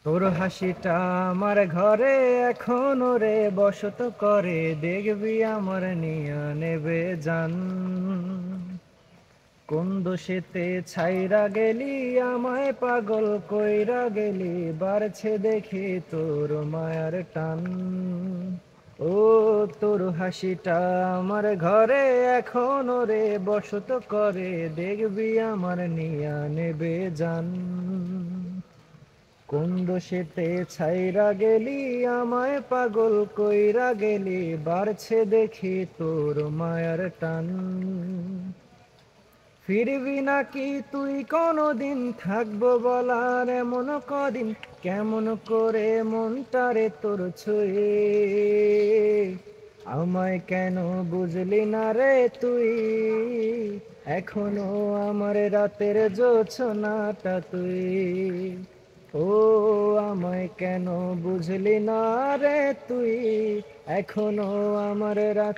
তোর হাসিটা আমার ঘরে এখনো রে বসত করে, দেখবি আমার নিয়া নেবে জান। কোন দোষেতে ছাইরা গেলি আমায় পাগল কইরা গেলি, বাড়ছে দেখি তোর মায়ার টান। ও তোর হাসিটা আমার ঘরে এখনো রে বসত করে, দেখবি আমার নিয়া নেবে জান। কোন দোষেতে ছাইরা গেলি আমায় পাগল কইরা গেলি, বাড়ছে দেখি তোর মায়ার টান। ফিরবি নাকি তুই কোনদিন, থাকবো বলার এমন কদিন, কেমন করে মনটারে তোর ছুঁয়ে। আমায় কেন বুঝলি না রে তুই, এখনো আমার রাতের জোছনাটা তুই। ও আমায় কেন বুঝলি না রে তুই, এখনো আমার রাত